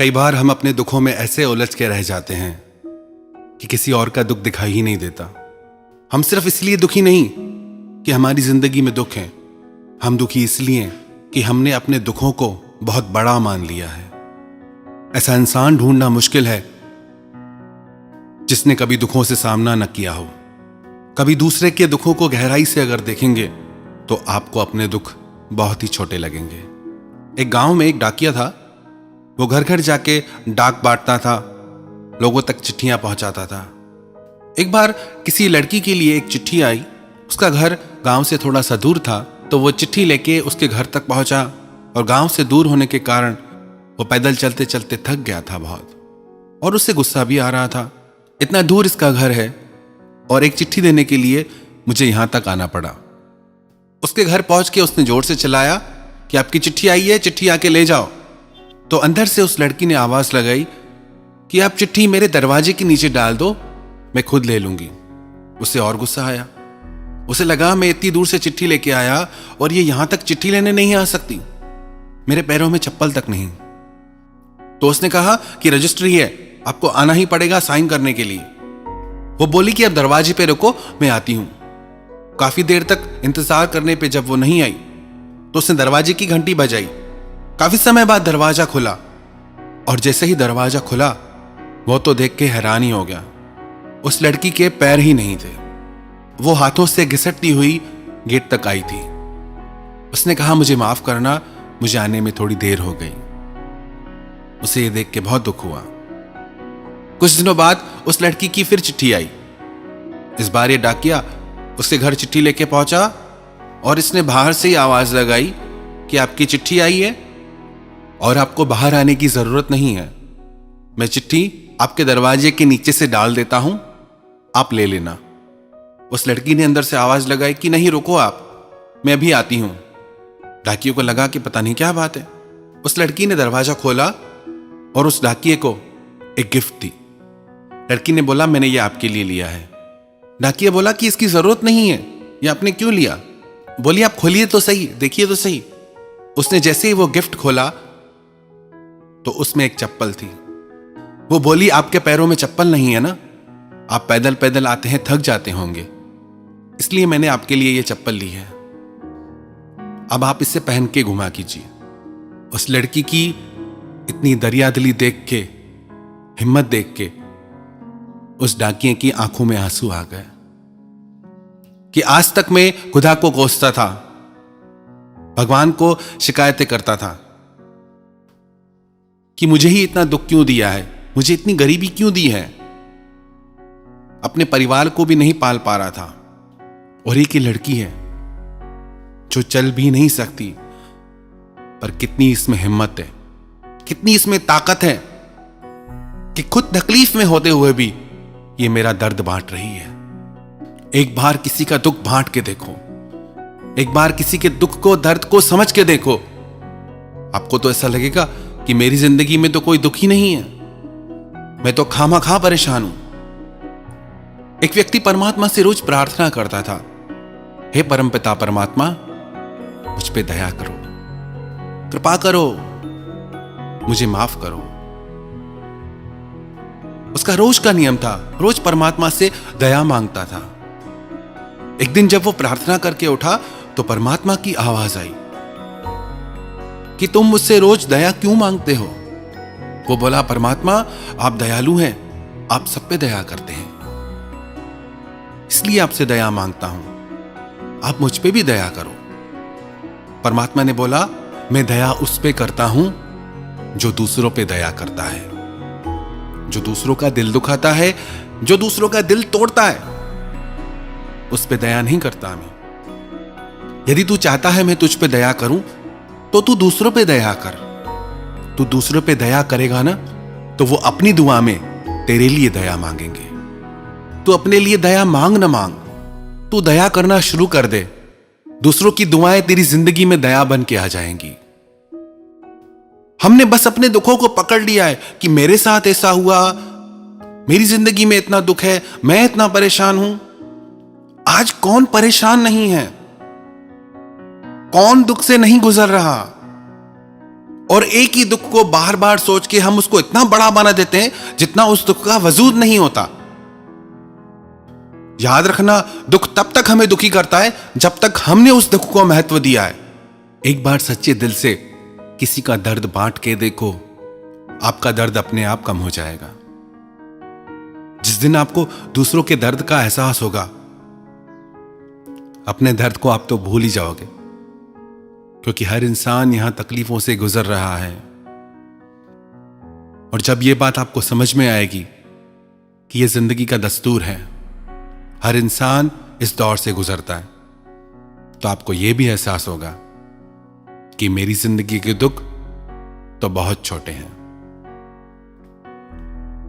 कई बार हम अपने दुखों में ऐसे उलझ के रह जाते हैं कि किसी और का दुख दिखाई ही नहीं देता। हम सिर्फ इसलिए दुखी नहीं कि हमारी जिंदगी में दुख है, हम दुखी इसलिए कि हमने अपने दुखों को बहुत बड़ा मान लिया है। ऐसा इंसान ढूंढना मुश्किल है जिसने कभी दुखों से सामना न किया हो। कभी दूसरे के दुखों को गहराई से अगर देखेंगे तो आपको अपने दुख बहुत ही छोटे लगेंगे। एक गांव में एक डाकिया था। वो घर घर जाके डाक बांटता था, लोगों तक चिट्ठियां पहुंचाता था। एक बार किसी लड़की के लिए एक चिट्ठी आई। उसका घर गांव से थोड़ा सा दूर था, तो वो चिट्ठी लेके उसके घर तक पहुंचा और गांव से दूर होने के कारण वो पैदल चलते चलते थक गया था बहुत, और उससे गुस्सा भी आ रहा था। इतना दूर इसका घर है और एक चिट्ठी देने के लिए मुझे यहां तक आना पड़ा। उसके घर पहुंच के उसने जोर से चिल्लाया कि आपकी चिट्ठी आई है, चिट्ठी आके ले जाओ। तो अंदर से उस लड़की ने आवाज लगाई कि आप चिट्ठी मेरे दरवाजे के नीचे डाल दो, मैं खुद ले लूंगी। उसे और गुस्सा आया। उसे लगा मैं इतनी दूर से चिट्ठी लेके आया और ये यहां तक चिट्ठी लेने नहीं आ सकती, मेरे पैरों में चप्पल तक नहीं। तो उसने कहा कि रजिस्ट्री है, आपको आना ही पड़ेगा साइन करने के लिए। वो बोली कि अब दरवाजे पे रुको, मैं आती हूं। काफी देर तक इंतजार करने पे जब वो नहीं आई तो उसने दरवाजे की घंटी बजाई। काफी समय बाद दरवाजा खुला, और जैसे ही दरवाजा खुला वो तो देख के हैरान ही हो गया। उस लड़की के पैर ही नहीं थे। वो हाथों से घिसटती हुई गेट तक आई थी। उसने कहा मुझे माफ करना, मुझे आने में थोड़ी देर हो गई। उसे ये देख के बहुत दुख हुआ। कुछ दिनों बाद उस लड़की की फिर चिट्ठी आई। इस बार ये डाकिया उसके घर चिट्ठी लेके पहुंचा और इसने बाहर से ही आवाज लगाई कि आपकी चिट्ठी आई है और आपको बाहर आने की जरूरत नहीं है। मैं चिट्ठी आपके दरवाजे के नीचे से डाल देता हूं, आप ले लेना। उस लड़की ने अंदर से आवाज लगाई कि नहीं रुको आप, मैं भी आती हूं। डाकियों को लगा कि पता नहीं क्या बात है। उस लड़की ने दरवाजा खोला और उस डाकिये को एक गिफ्ट दी। लड़की ने बोला मैंने ये आपके लिए लिया है। डाकिया बोला कि इसकी जरूरत नहीं है, ये आपने क्यों लिया? बोली आप खोलिए तो सही, देखिए तो सही। उसने जैसे ही वो गिफ्ट खोला तो उसमें एक चप्पल थी। वो बोली आपके पैरों में चप्पल नहीं है ना, आप पैदल पैदल आते हैं, थक जाते होंगे, इसलिए मैंने आपके लिए ये चप्पल ली है। अब आप इसे पहन के घुमा कीजिए। उस लड़की की इतनी दरियादिली देख के, हिम्मत देख के उस डाकिये की आंखों में आंसू आ गए कि आज तक मैं खुदा को कोसता था, भगवान को शिकायतें करता था कि मुझे ही इतना दुख क्यों दिया है, मुझे इतनी गरीबी क्यों दी है। अपने परिवार को भी नहीं पाल पा रहा था, और एक ही लड़की है जो चल भी नहीं सकती, पर कितनी इसमें हिम्मत है, कितनी इसमें ताकत है कि खुद तकलीफ में होते हुए भी ये मेरा दर्द बांट रही है। एक बार किसी का दुख बांट के देखो, एक बार किसी के दुख को, दर्द को समझ के देखो, आपको तो ऐसा लगेगा कि मेरी जिंदगी में तो कोई दुख ही नहीं है, मैं तो खामखा परेशान हूं। एक व्यक्ति परमात्मा से रोज प्रार्थना करता था, हे परमपिता परमात्मा, मुझ पे दया करो, कृपा करो, मुझे माफ करो। उसका रोज का नियम था, रोज परमात्मा से दया मांगता था। एक दिन जब वो प्रार्थना करके उठा तो परमात्मा की आवाज आई कि तुम मुझसे रोज दया क्यों मांगते हो? वो बोला परमात्मा आप दयालु हैं, आप सब पे दया करते हैं, इसलिए आपसे दया मांगता हूं, आप मुझ पे भी दया करो। परमात्मा ने बोला मैं दया उस पे करता हूं जो दूसरों पे दया करता है, जो दूसरों का दिल दुखाता है, जो दूसरों का दिल तोड़ता है, उस पे दया नहीं करता मैं। यदि तू चाहता है मैं तुझ पे दया करूं तो तू दूसरों पे दया कर। तू दूसरों पे दया करेगा ना तो वो अपनी दुआ में तेरे लिए दया मांगेंगे। तू अपने लिए दया मांग ना मांग, तू दया करना शुरू कर दे, दूसरों की दुआएं तेरी जिंदगी में दया बन के आ जाएंगी। हमने बस अपने दुखों को पकड़ लिया है कि मेरे साथ ऐसा हुआ, मेरी जिंदगी में इतना दुख है, मैं इतना परेशान हूं। आज कौन परेशान नहीं है? कौन दुख से नहीं गुजर रहा? और एक ही दुख को बार बार सोच के हम उसको इतना बड़ा बना देते हैं जितना उस दुख का वजूद नहीं होता। याद रखना, दुख तब तक हमें दुखी करता है जब तक हमने उस दुख को महत्व दिया है। एक बार सच्चे दिल से किसी का दर्द बांट के देखो, आपका दर्द अपने आप कम हो जाएगा। जिस दिन आपको दूसरों के दर्द का एहसास होगा, अपने दर्द को आप तो भूल ही जाओगे, क्योंकि हर इंसान यहां तकलीफों से गुजर रहा है। और जब यह बात आपको समझ में आएगी कि यह जिंदगी का दस्तूर है, हर इंसान इस दौर से गुजरता है, तो आपको यह भी एहसास होगा कि मेरी जिंदगी के दुख तो बहुत छोटे हैं।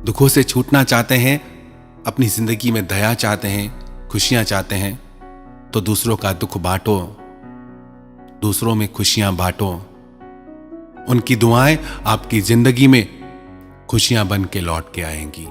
दुखों से छूटना चाहते हैं, अपनी जिंदगी में दया चाहते हैं, खुशियां चाहते हैं, तो दूसरों का दुख बांटो, दूसरों में खुशियां बांटो। उनकी दुआएं आपकी जिंदगी में खुशियां बन के लौट के आएंगी।